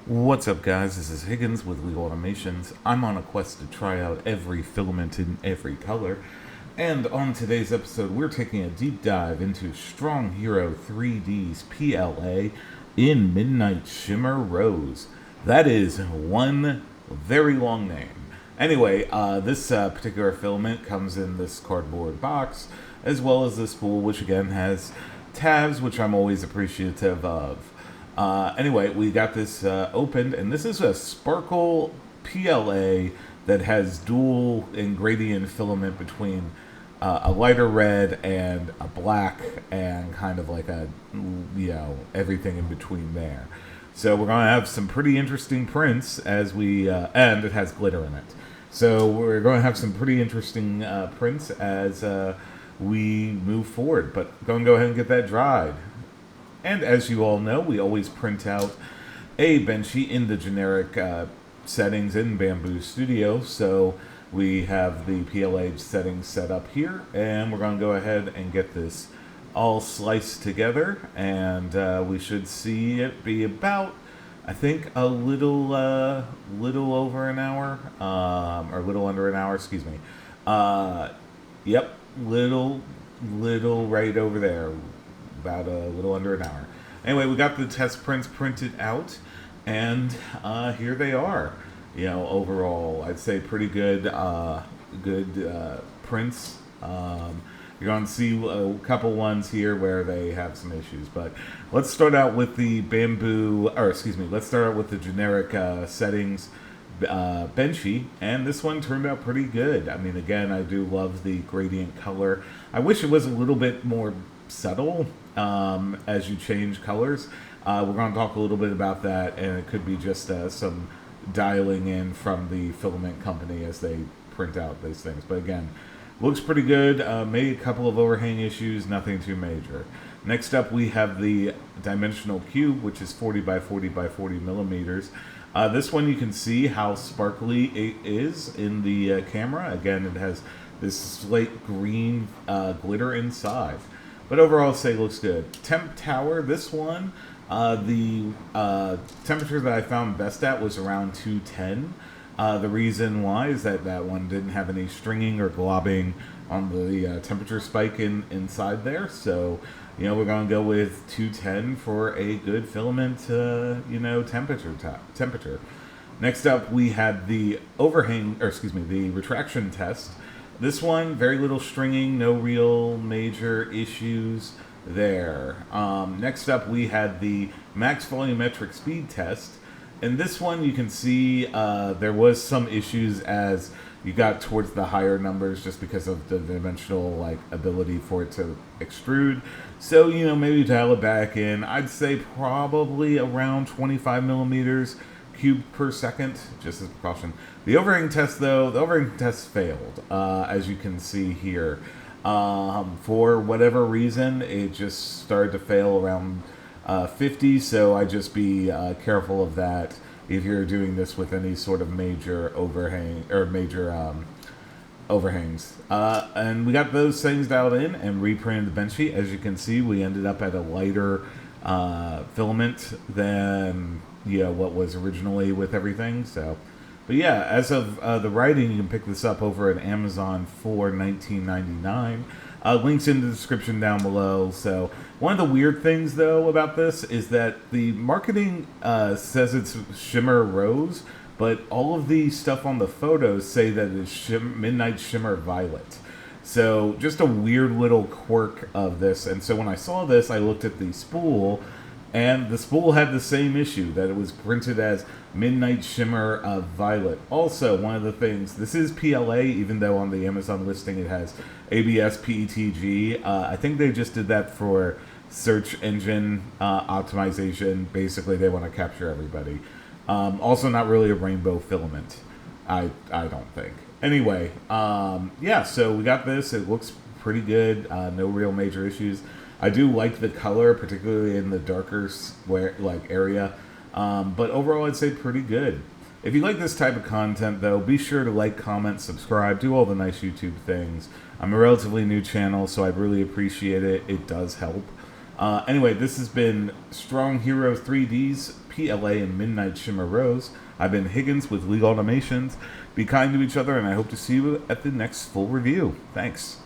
What's up, guys? This is Higgins with Legal Automations. I'm on a quest to try out every filament in every color. And on today's episode, we're taking a deep dive into Stronghero3D's PLA in Midnight Shimmer Rose. That is one very long name. Anyway, this particular filament comes in this cardboard box, as well as this spool, which again has tabs, which I'm always appreciative of. Anyway, we got this opened, and this is a sparkle PLA that has dual ingredient filament between a lighter red and a black, and kind of like a, everything in between there. So we're going to have some pretty interesting prints as we, and it has glitter in it. So we're going to have some pretty interesting prints as we move forward. But go ahead and get that dried. And as you all know, we always print out a Benchy in the generic settings in Bamboo Studio. So we have the PLA settings set up here, and we're going to go ahead and get this all sliced together, and we should see it be about, I think, a little over an hour, or a little under an hour, excuse me. Yep, little right over there. About a little under an hour. Anyway, we got the test prints printed out, and here they are. You know, overall, I'd say pretty good, prints. You're going to see a couple ones here where they have some issues, but let's start out with the let's start out with the generic settings Benchy, and this one turned out pretty good. I mean, again, I do love the gradient color. I wish it was a little bit more subtle as you change colors. We're going to talk a little bit about that, and it could be just some dialing in from the filament company as they print out these things. But again, looks pretty good. Maybe a couple of overhang issues, nothing too major. Next up, we have the dimensional cube, which is 40 by 40 by 40 millimeters. This one, you can see how sparkly it is in the camera. Again, it has this slate green glitter inside. But overall, I'd say it looks good. Temp tower, this one, the temperature that I found best at was around 210. The reason why is that one didn't have any stringing or globbing on the temperature spike inside there. So, you know, we're going to go with 210 for a good filament, temperature. Next up, we had the the retraction test. This one, very little stringing, no real major issues there. Next up, we had the max volumetric speed test. And this one, you can see there was some issues as you got towards the higher numbers just because of the dimensional ability for it to extrude. So, you know, maybe dial it back in. I'd say probably around 25 millimeters cubed per second, just as a precaution. The overhang test, though, failed, as you can see here. For whatever reason, it just started to fail around 50, so I'd just be careful of that if you're doing this with any sort of major overhang or major overhangs. And we got those things dialed in and reprinted the Benchy. As you can see, we ended up at a lighter filament than what was originally with everything. So, but yeah, as of the writing, you can pick this up over at Amazon for $19.99. Links in the description down below. So one of the weird things though about this is that the marketing says it's Shimmer Rose, but all of the stuff on the photos say that it's Midnight Shimmer Violet. So just a weird little quirk of this. And so when I saw this, I looked at the spool, and the spool had the same issue, that it was printed as Midnight Shimmer Violet. Also, one of the things, this is PLA, even though on the Amazon listing it has ABS PETG. I think they just did that for search engine optimization. Basically, they want to capture everybody. Also, not really a rainbow filament, I don't think. Anyway, yeah, so we got this. It looks pretty good. No real major issues. I do like the color, particularly in the darker area. But overall, I'd say pretty good. If you like this type of content, though, be sure to like, comment, subscribe, do all the nice YouTube things. I'm a relatively new channel, so I'd really appreciate it. It does help. Anyway, this has been Stronghero3D's PLA and Midnight Shimmer Rose. I've been Higgins with League Automations. Be kind to each other, and I hope to see you at the next full review. Thanks.